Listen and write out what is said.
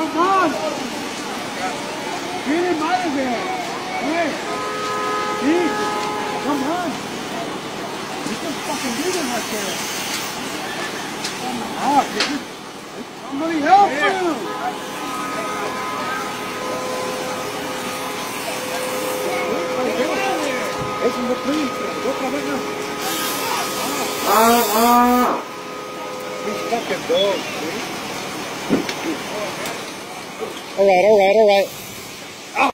Come on! Get him out of there! Hey! Pete! Come on! You can fucking do them right there! Come on, dude! Somebody help him! Es un botón, otra vez más. These fucking dogs, dude. All right.